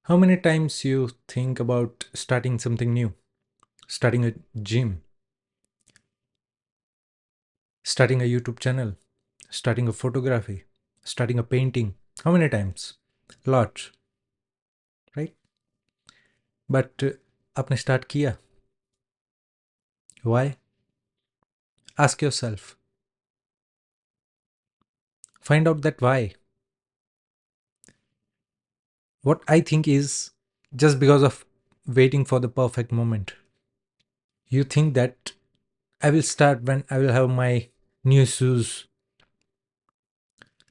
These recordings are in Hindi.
How many times you think about starting something new? Starting a gym, starting a YouTube channel, starting a photography, starting a painting. How many times? Lot, right? But आपने start किया. Why? Ask yourself. Find out that why. What I think is just because of waiting for the perfect moment. You think that I will start when I will have my new shoes.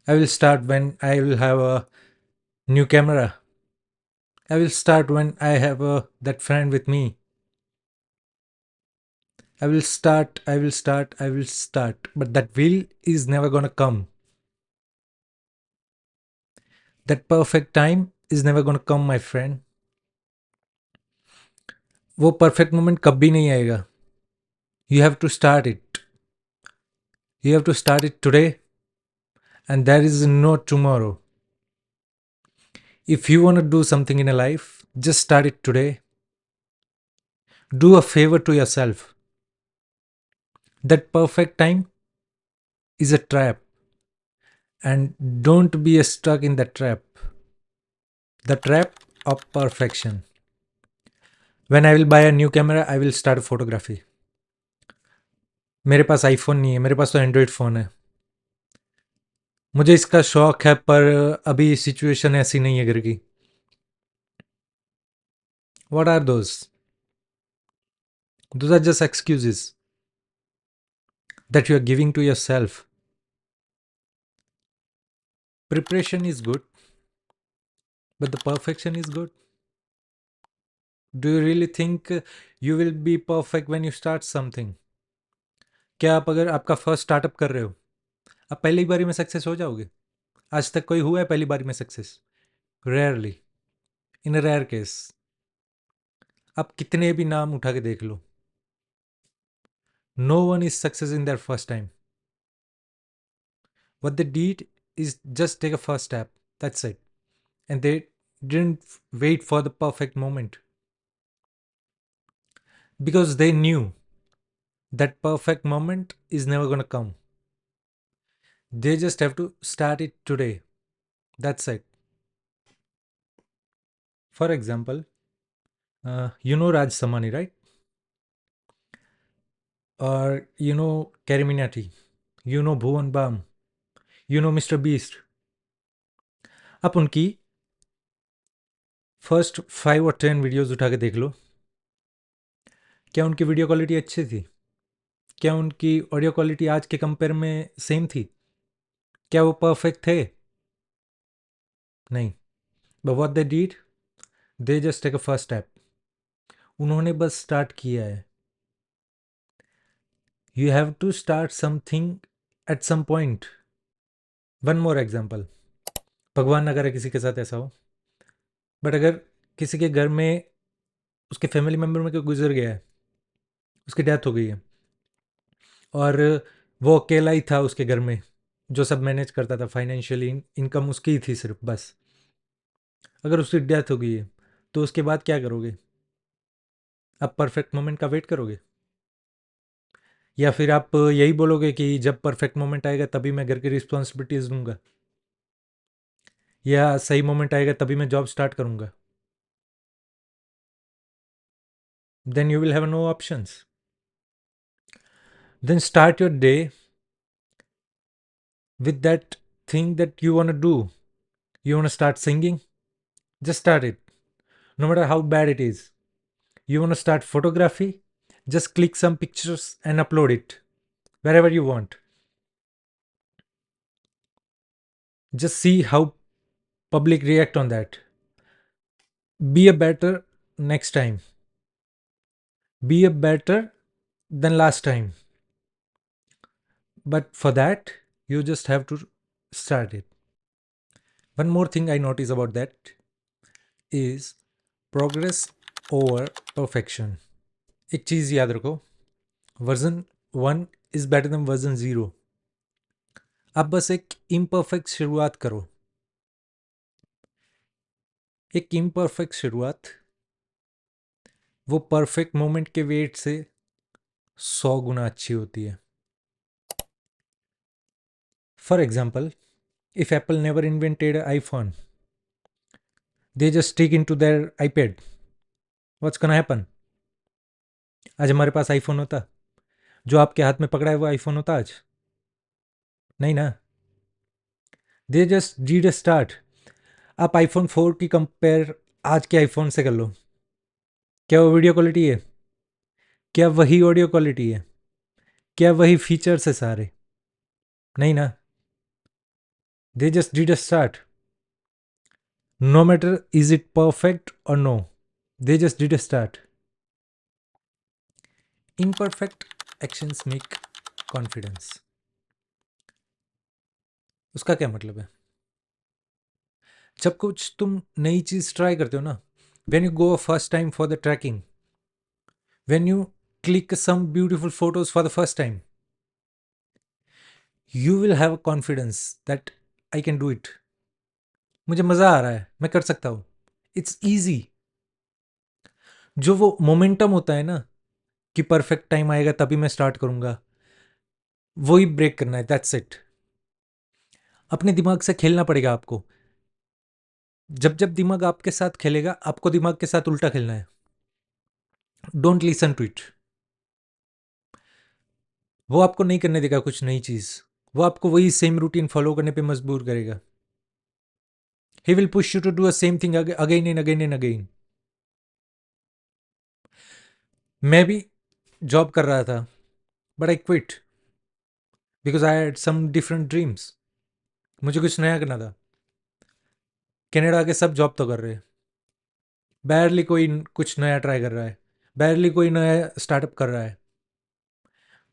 I will start when I will have a new camera. I will start when I have that friend with me. I will start. But that will is never gonna come. That perfect time is never gonna come, my friend. वो perfect moment कभी नहीं आएगा. You have to start it. You have to start it today, and there is no tomorrow. If you wanna do something in a life, just start it today. Do a favor to yourself. That perfect time is a trap, and don't be stuck in that trap. The trap of perfection. When I will buy a new camera, I will start photography. मेरे पास आईफोन नहीं है, मेरे पास तो एंड्रॉयड फ़ोन है. मुझे इसका शौक है, पर अभी सिचुएशन ऐसी नहीं है घर की. What are those? Those are just excuses that you are giving to yourself. Preparation is good, but the perfection is good. Do you really think you will be perfect when you start something? क्या आप अगर आपका फर्स्ट स्टार्टअप कर रहे हो, आप पहली बारी में सक्सेस हो जाओगे? आज तक कोई हुआ है पहली बारी में success? Rarely. In a rare case. आप कितने भी नाम उठा के देख लो, no one is success in their first time. What they did is just take a first step. That's it. And they didn't wait for the perfect moment because they knew that perfect moment is never going to come. They just have to start it today. That's it. For example, you know Raj Samani, right? Or you know Kariminati. You know Bhuvan Bam. You know Mr. Beast. आप उनकी फर्स्ट 5 और 10 वीडियोस उठा के देख लो. क्या उनकी वीडियो क्वालिटी अच्छी थी? क्या उनकी ऑडियो क्वालिटी आज के कंपेयर में सेम थी? क्या वो परफेक्ट थे? नहीं. But what they did, they just take a first step. उन्होंने बस स्टार्ट किया है. You have to start something at some point. One more example. भगवान ना करे किसी के साथ ऐसा हो, बट अगर किसी के घर में उसके फैमिली मेम्बर में कोई गुजर गया है, उसकी डेथ हो गई है, और वो अकेला ही था उसके घर में जो सब मैनेज करता था, फाइनेंशियली इनकम उसकी ही थी सिर्फ बस. अगर उसकी डेथ हो गई है, तो उसके बाद क्या करोगे? आप परफेक्ट मोमेंट का वेट करोगे, या फिर आप यही बोलोगे कि जब परफेक्ट मोमेंट आएगा तभी मैं घर की रिस्पॉन्सिबिलिटीज लूँगा, या सही मोमेंट आएगा तभी मैं जॉब स्टार्ट करूँगा? Then you will have no options. Then start your day with that thing that you want to do. You want to start singing? Just start it, no matter how bad it is. You want to start photography? Just click some pictures and upload it wherever you want. Just see how public react on that. Be a better next time. Be a better than last time. But for that, you just have to start it. One more thing I notice about that is progress over perfection. एक चीज़ याद रखो, version 1 is better than version 0. आप बस एक इम्परफेक्ट शुरुआत करो. एक इम्परफेक्ट शुरुआत वो परफेक्ट मोमेंट के वेट से 100 गुना अच्छी होती है. For example, if Apple never invented iPhone, they just stick into their iPad, what's gonna happen? आज हमारे पास आईफोन होता, जो आपके हाथ में पकड़ा है वो आईफोन होता आज? नहीं ना. They just did start. आप आईफोन 4 की कंपेयर आज के आईफोन से कर लो. क्या वो वीडियो क्वालिटी है? क्या वही ऑडियो क्वालिटी है? क्या वही फीचर्स है सारे? नहीं ना. They just did start. No matter is it perfect और no, they just did start. Imperfect actions make confidence. उसका क्या मतलब है? जब कुछ तुम नई चीज ट्राई करते हो ना, when you go first time for the trekking, when you click some beautiful photos for the first time, you will have confidence that I can do it. मुझे मजा आ रहा है, मैं कर सकता हूँ. It's easy. जो वो मोमेंटम होता है ना कि परफेक्ट टाइम आएगा तभी मैं स्टार्ट करूंगा, वो ही ब्रेक करना है. That's it. अपने दिमाग से खेलना पड़ेगा आपको. जब जब दिमाग आपके साथ खेलेगा, आपको दिमाग के साथ उल्टा खेलना है. Don't listen to it. वो आपको नहीं करने देगा कुछ नई चीज. वो आपको वही सेम रूटीन फॉलो करने पे मजबूर करेगा. He will push you to do a same thing again and again and again. मैं भी जॉब कर रहा था, but I quit because I had some different dreams. मुझे कुछ नया करना था. कनाडा के सब जॉब तो कर रहे हैं. बैरली कोई कुछ नया ट्राई कर रहा है. बैरली कोई नया स्टार्टअप कर रहा है.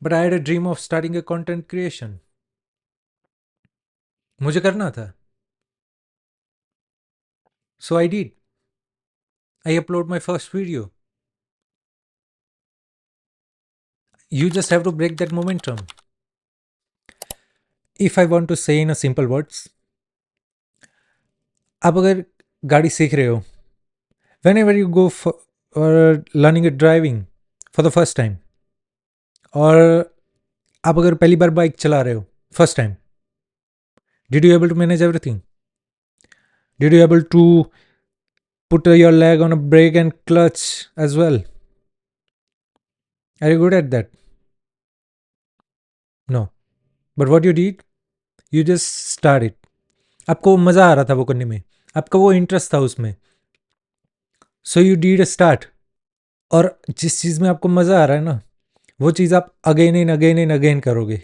But I had a dream of starting a content creation. मुझे करना था. So I did. I upload my first video. You just have to break that momentum. If I want to say in a simple words, आप अगर गाड़ी सीख रहे हो, whenever you go for learning a driving for the first time, और आप अगर पहली बार बाइक चला रहे हो first time, did you able to manage everything? Did you able to put your leg on a brake and clutch as well? Are you good at that? No. But what you did, you just started. आपको मज़ा आ रहा था वो करने में, आपका वो इंटरेस्ट था उसमें. So you deed start. और जिस चीज़ में आपको मज़ा आ रहा है ना, वो चीज़ आप अगेन एंड अगेन करोगे.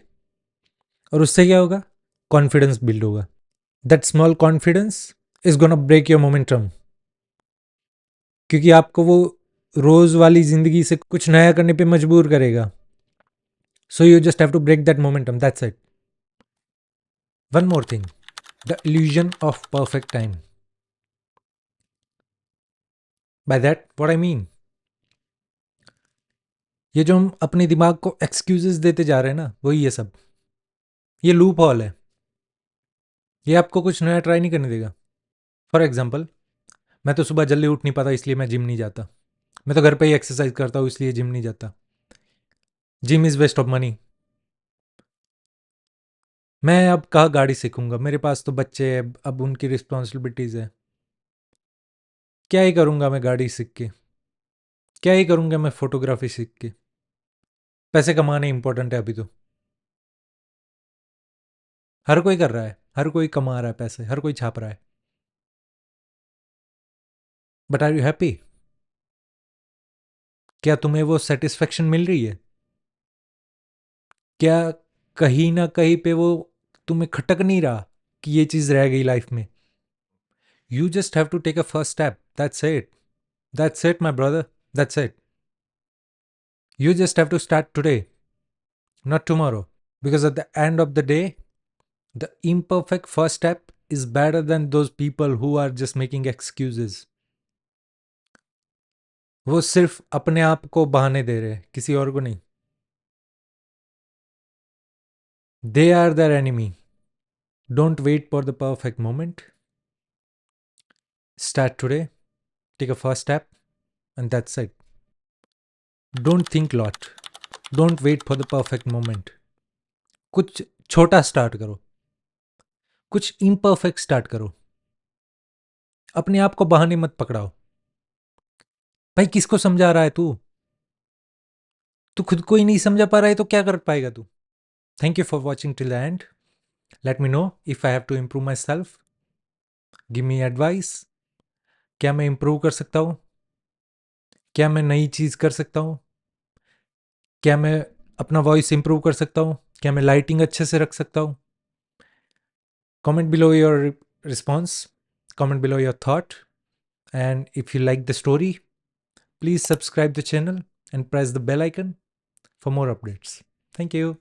और उससे क्या होगा? कॉन्फिडेंस बिल्ड होगा. That small confidence is gonna break your momentum. क्योंकि आपको वो रोज वाली जिंदगी से कुछ नया करने पे मजबूर करेगा. So you just have to break that momentum. That's it. One more thing, the illusion of perfect time. By that what I mean, ये जो हम अपने दिमाग को एक्सक्यूजेस देते जा रहे हैं ना, वही ये सब. ये लूप हॉल है. ये आपको कुछ नया ट्राई नहीं करने देगा. फॉर एग्जाम्पल, मैं तो सुबह जल्दी उठ नहीं पाता इसलिए मैं जिम नहीं जाता. मैं तो घर पे ही एक्सरसाइज करता हूँ इसलिए जिम नहीं जाता. Gym is waste of money. मैं अब कहाँ गाड़ी सीखूंगा, मेरे पास तो बच्चे हैं, अब उनकी रिस्पॉन्सिबिलिटीज़ है. क्या ही करूँगा मैं गाड़ी सीख के? क्या ही करूँगा मैं फोटोग्राफी सीख के? पैसे कमाने इंपॉर्टेंट है अभी तो. हर कोई कर रहा है, हर कोई कमा रहा है पैसे, हर कोई छाप रहा है. But are you happy? क्या तुम्हें वो सेटिस्फेक्शन मिल रही है? क्या कहीं ना कहीं पे वो तुम्हें खटक नहीं रहा कि ये चीज़ रह गई लाइफ में? You just have to take a first step. That's it. That's it my brother. That's it. You just have to start today, not tomorrow. Because at the end of the day, the imperfect first step is better than those people who are just making excuses. वो सिर्फ अपने आप को बहाने दे रहे हैं, किसी और को नहीं. They are their enemy. Don't wait for the perfect moment. Start today, take a first step, and that's it. Don't think lot. Don't wait for the perfect moment. कुछ छोटा स्टार्ट करो, कुछ इम्परफेक्ट स्टार्ट करो. अपने आप को बहाने मत पकड़ाओ. भाई किसको समझा रहा है तू? तू खुद को ही नहीं समझा पा रहा है तो क्या कर पाएगा तू? Thank you for watching till the end. Let me know if I have to improve myself. Give me advice. क्या मैं इम्प्रूव कर सकता हूँ? क्या मैं नई चीज़ कर सकता हूँ? क्या मैं अपना वॉइस इम्प्रूव कर सकता हूँ? क्या मैं लाइटिंग अच्छे से रख सकता हूँ? Comment below your response, comment below your thought, and if you like the story, please subscribe the channel and press the bell icon for more updates. Thank you.